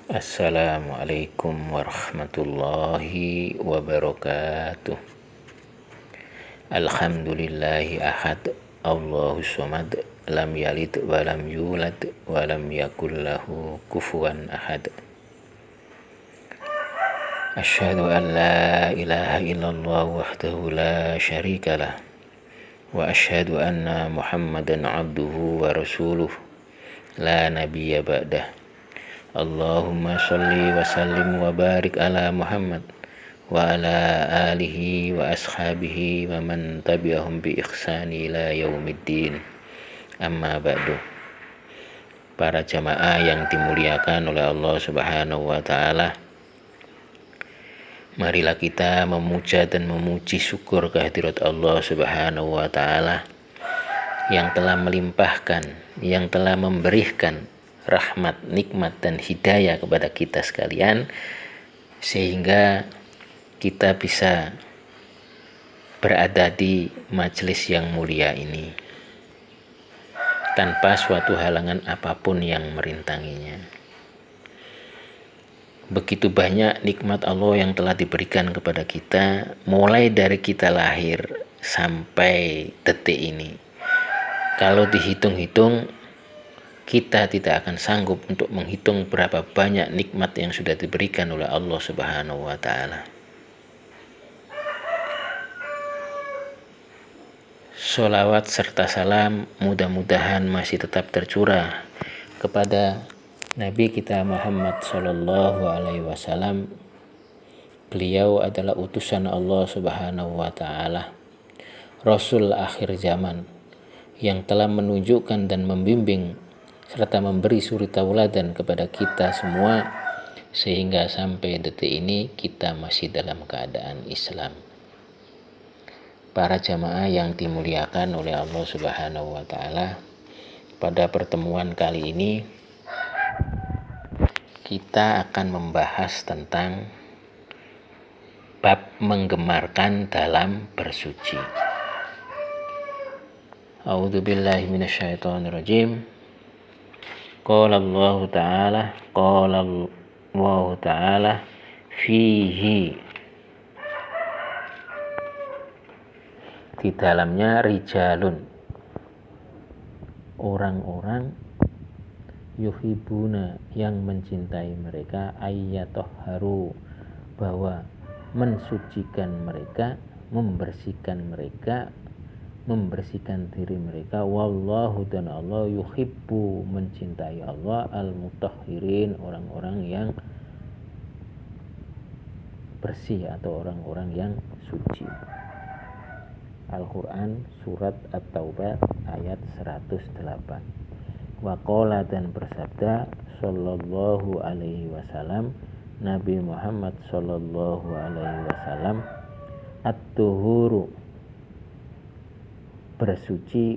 Assalamualaikum warahmatullahi wabarakatuh. Alhamdulillahi ahad, Allahus somad, lam yalid walam yulad walam yakul lahu kufuwan ahad. Asyhadu an la ilaha illallah wahdahu la syarikalah wa asyhadu anna Muhammadan abduhu wa rasuluh la nabiyya ba'dah. Allahumma sholli wa sallim wa barik ala Muhammad wa ala alihi wa ashabihi wa man tabi'ahum bi ihsani ila yaumiddin. Amma ba'du. Para jamaah yang dimuliakan oleh Allah Subhanahu wa taala, marilah kita memuja dan memuji syukur kehadirat Allah Subhanahu wa taala yang telah melimpahkan, yang telah memberikan rahmat, nikmat dan hidayah kepada kita sekalian, sehingga kita bisa berada di majelis yang mulia ini tanpa suatu halangan apapun yang merintanginya. Begitu banyak nikmat Allah yang telah diberikan kepada kita, mulai dari kita lahir sampai detik ini. Kalau dihitung-hitung, kita tidak akan sanggup untuk menghitung berapa banyak nikmat yang sudah diberikan oleh Allah Subhanahu wa taala. Sholawat serta salam mudah-mudahan masih tetap tercurah kepada Nabi kita Muhammad sallallahu alaihi wasallam. Beliau adalah utusan Allah Subhanahu wa taala, Rasul akhir zaman yang telah menunjukkan dan membimbing serta memberi suri tauladan kepada kita semua, sehingga sampai detik ini kita masih dalam keadaan Islam. Para jamaah yang dimuliakan oleh Allah Subhanahu wa taala, pada pertemuan kali ini kita akan membahas tentang bab menggemarkan dalam bersuci. A'udzubillahi minasyaitonirrajim. Qala Allah Ta'ala fihi, di dalamnya rijalun, orang-orang yuhibuna, yang mencintai mereka, ayyatahharu, bahwa mensucikan mereka, membersihkan diri mereka, wallahu, dan Allah, yuhibbu, mencintai Allah, al-mutahhirin, orang-orang yang bersih atau orang-orang yang suci. Al-Quran surat At-Taubah ayat 108. Waqala, dan bersabda, sallallahu alaihi wasallam, Nabi Muhammad sallallahu alaihi wasallam, at-tuhuru, bersuci,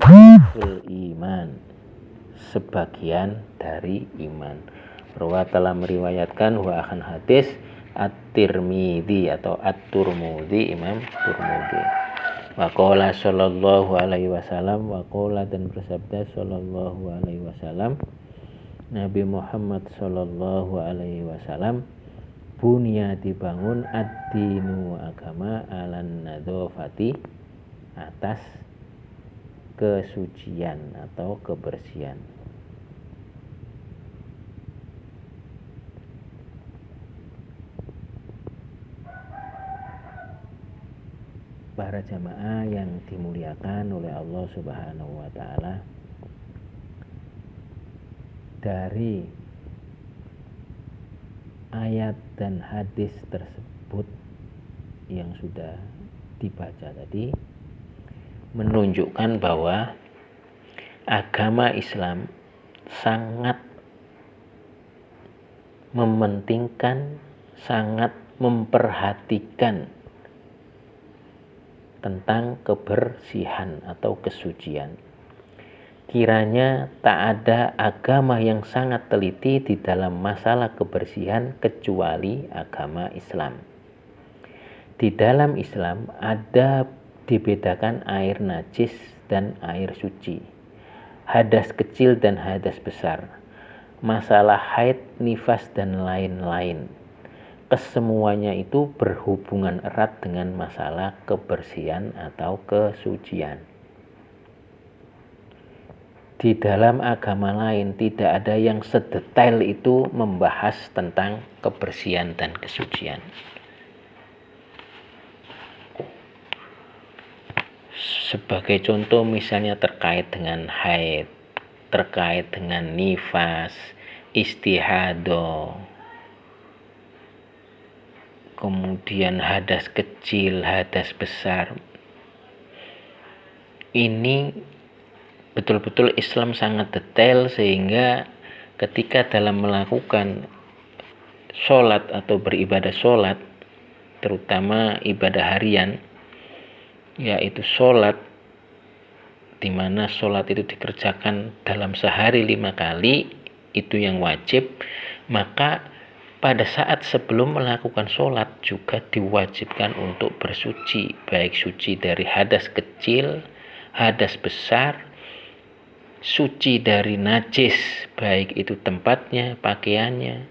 fil iman, sebagian dari iman. Rawi telah meriwayatkan wa akan hadis At-Tirmidzi atau At-Turmudi, Imam Turmudi. Waqala sallallahu alaihi wasallam, waqala, dan bersabda sallallahu alaihi wasallam, Nabi Muhammad sallallahu alaihi wasallam, bunya, dibangun, ad-dinu, agama, alan nadzafati, atas kesucian atau kebersihan. Para jamaah yang dimuliakan oleh Allah Subhanahu wa taala, dari ayat dan hadis tersebut yang sudah dibaca tadi menunjukkan bahwa agama Islam sangat mementingkan, sangat memperhatikan tentang kebersihan atau kesucian. Kiranya tak ada agama yang sangat teliti di dalam masalah kebersihan kecuali agama Islam. Di dalam Islam ada dibedakan air najis dan air suci, hadas kecil dan hadas besar, masalah haid, nifas, dan lain-lain. Kesemuanya itu berhubungan erat dengan masalah kebersihan atau kesucian. Di dalam agama lain tidak ada yang sedetail itu membahas tentang kebersihan dan kesucian. Sebagai contoh misalnya terkait dengan haid, terkait dengan nifas, istihadah, kemudian hadas kecil, hadas besar. Ini betul-betul Islam sangat detail sehingga ketika dalam melakukan sholat atau beribadah sholat, terutama ibadah harian, yaitu sholat, di mana sholat itu dikerjakan dalam sehari 5 kali, itu yang wajib, maka pada saat sebelum melakukan sholat juga diwajibkan untuk bersuci, baik suci dari hadas kecil, hadas besar, suci dari najis, baik itu tempatnya, pakaiannya.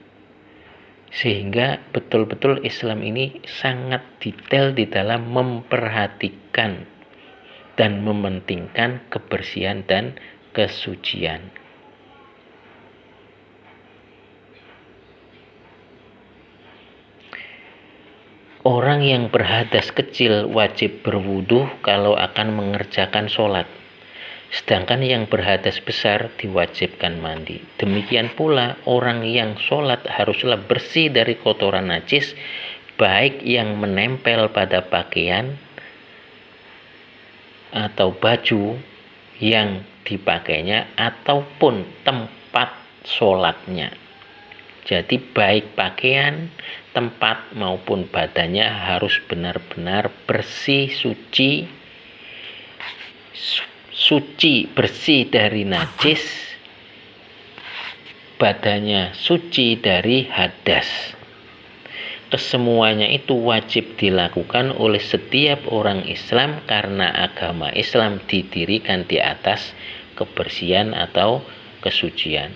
Sehingga betul-betul Islam ini sangat detail di dalam memperhatikan dan mementingkan kebersihan dan kesucian. Orang yang berhadas kecil wajib berwudu kalau akan mengerjakan sholat. Sedangkan yang berhadas besar diwajibkan mandi. Demikian pula orang yang sholat haruslah bersih dari kotoran najis, baik yang menempel pada pakaian atau baju yang dipakainya ataupun tempat sholatnya. Jadi baik pakaian, tempat maupun badannya harus benar-benar bersih, suci, bersih dari najis, badannya suci dari hadas. Kesemuanya itu wajib dilakukan oleh setiap orang Islam karena agama Islam didirikan di atas kebersihan atau kesucian.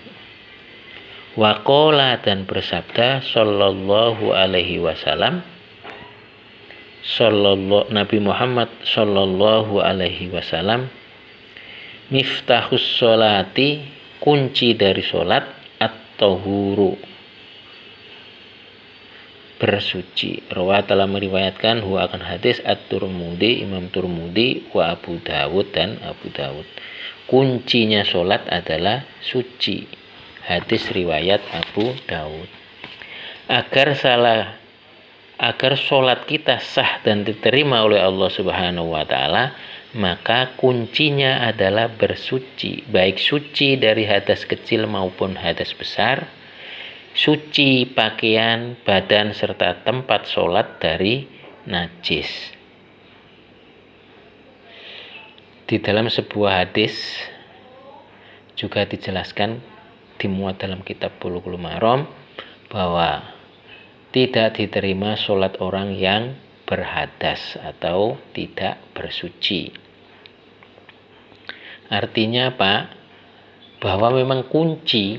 Waqala, dan bersabda sallallahu alaihi wasallam, Nabi Muhammad sallallahu alaihi wasallam, miftahus sholati, kunci dari sholat, at-tahuru, bersuci. Rawat telah meriwayatkan huwa akan hadis at-Turmudi, Imam Turmudi, wa Abu Dawud, dan Abu Dawud. Kuncinya sholat adalah suci. Hadis riwayat Abu Dawud. Agar sholat kita sah dan diterima oleh Allah Subhanahu wa taala, maka kuncinya adalah bersuci, baik suci dari hadas kecil maupun hadas besar, suci pakaian, badan, serta tempat sholat dari najis. Di dalam sebuah hadis juga dijelaskan, dimuat dalam kitab Bulughul Maram, bahwa tidak diterima sholat orang yang berhadas atau tidak bersuci. Artinya apa? Bahwa memang kunci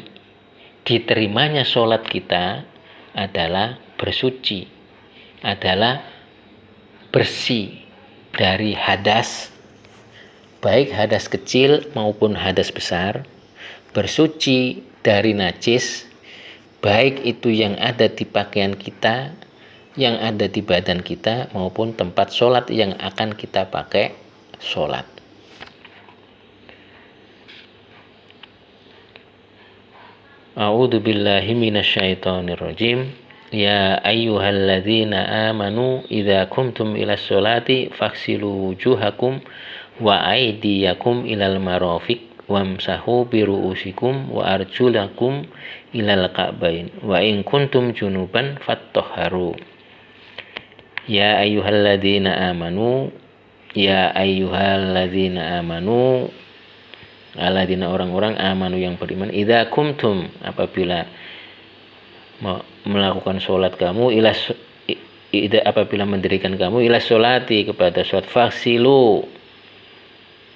diterimanya sholat kita adalah bersuci, adalah bersih dari hadas, baik hadas kecil maupun hadas besar, bersuci dari najis, baik itu yang ada di pakaian kita, yang ada di badan kita, maupun tempat sholat yang akan kita pakai sholat. A'udzu billahi minasyaitonir rajim. Ya ayyuhalladzina amanu idza qumtum ilas sholati faghsilu wujuhakum wa aydiyakum ilal marafiq wamsahu biru'usikum wa arjulakum ilal ka'bain wa in kuntum junuban fattahharu. Ya ayyuhalladzina amanu, ya ayyuhalladzina amanu, alladzina orang-orang amanu yang beriman, idza kumtum, apabila melakukan sholat kamu, apabila mendirikan kamu ilas sholati, kepada sholat, faksilu,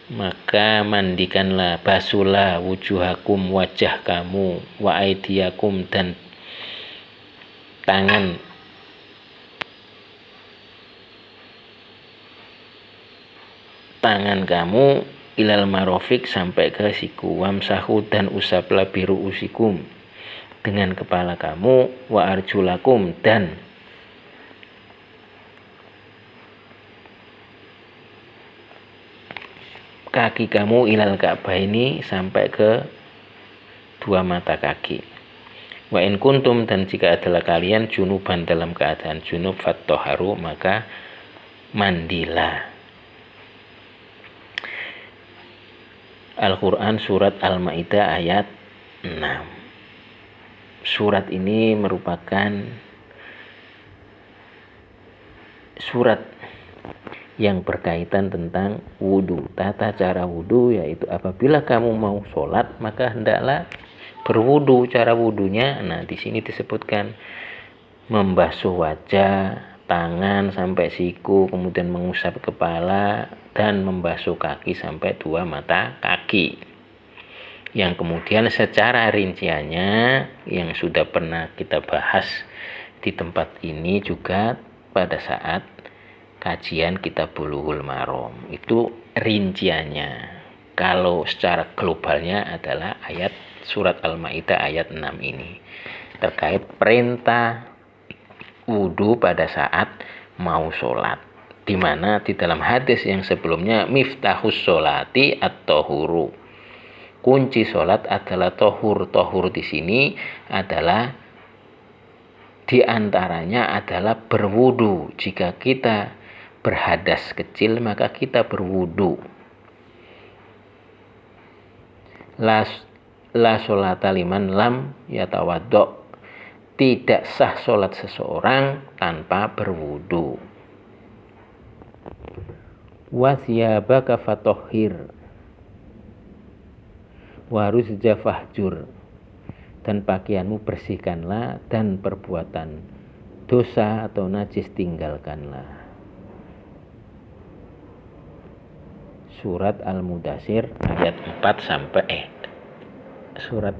maka mandikanlah, basuhlah wujuhakum, wajah kamu, wa aidiakum, dan tangan kamu, ilal marofik, sampai ke siku, wamsahu, dan usaplah biru usikum, dengan kepala kamu, wa arjulakum, dan kaki kamu, ilal ka'bah, ini sampai ke dua mata kaki. Wa in kuntum, dan jika adalah kalian junuban, dalam keadaan junub, fattoharu, maka mandilah. Al-Quran surat Al-Ma'idah ayat 6. Surat ini merupakan surat yang berkaitan tentang wudhu, tata cara wudhu, yaitu apabila kamu mau sholat maka hendaklah berwudhu. Cara wudhunya, nah di sini disebutkan membasuh wajah, tangan sampai siku, kemudian mengusap kepala, dan membasuh kaki sampai dua mata kaki. Yang kemudian secara rinciannya yang sudah pernah kita bahas di tempat ini juga pada saat kajian kitab Bulughul Maram, itu rinciannya. Kalau secara globalnya adalah ayat surat Al-Ma'idah ayat 6 ini terkait perintah wudhu pada saat mau sholat, di mana di dalam hadis yang sebelumnya miftahus sholati at-tohuru, kunci sholat adalah tohur. Tohur di sini adalah diantaranya adalah berwudhu. Jika kita berhadas kecil maka kita berwudhu. La sholata liman lam yatawaddo, tidak sah sholat seseorang tanpa berwudhu. Wasyabaka fatohhir waruzja fahjur, dan pakaianmu bersihkanlah, dan perbuatan dosa atau najis tinggalkanlah. Surat Al-Mudathir ayat 4 sampai surat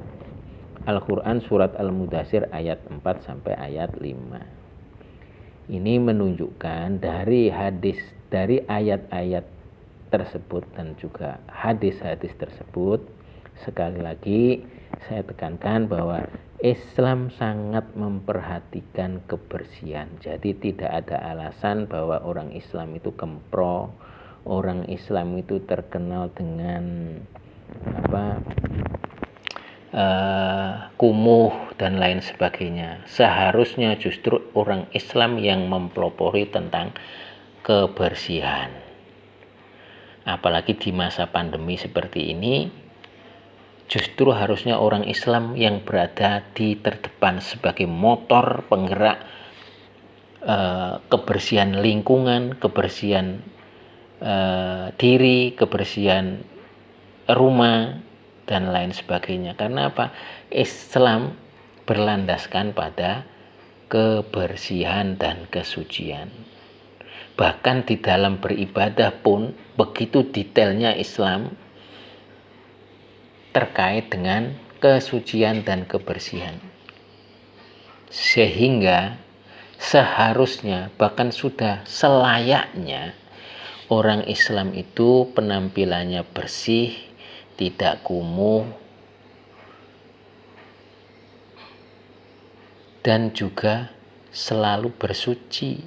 Al-Quran surat Al-Mudathir ayat 4 sampai ayat 5. Ini menunjukkan dari hadis, dari ayat-ayat tersebut dan juga hadis-hadis tersebut, sekali lagi saya tekankan bahwa Islam sangat memperhatikan kebersihan. Jadi tidak ada alasan bahwa orang Islam itu kempro, orang Islam itu terkenal dengan kumuh dan lain sebagainya. Seharusnya justru orang Islam yang mempelopori tentang kebersihan. Apalagi di masa pandemi seperti ini, justru harusnya orang Islam yang berada di terdepan sebagai motor penggerak kebersihan lingkungan, kebersihan diri, kebersihan rumah, dan lain sebagainya. Karena apa? Islam berlandaskan pada kebersihan dan kesucian. Bahkan di dalam beribadah pun begitu detailnya Islam terkait dengan kesucian dan kebersihan. Sehingga seharusnya, bahkan sudah selayaknya orang Islam itu penampilannya bersih, tidak kumuh, dan juga selalu bersuci.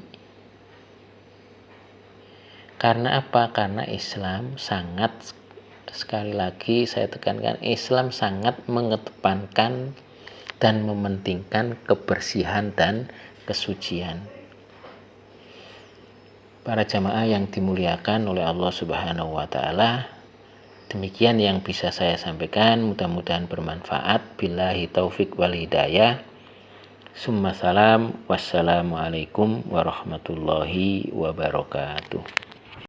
Karena apa? Karena Islam sangat, sekali lagi saya tekankan, Islam sangat mengedepankan dan mementingkan kebersihan dan kesucian. Para jamaah yang dimuliakan oleh Allah Subhanahu wa Ta'ala, demikian yang bisa saya sampaikan, mudah-mudahan bermanfaat. Billahi taufik wal hidayah. Summa salam, wassalamualaikum warahmatullahi wabarakatuh.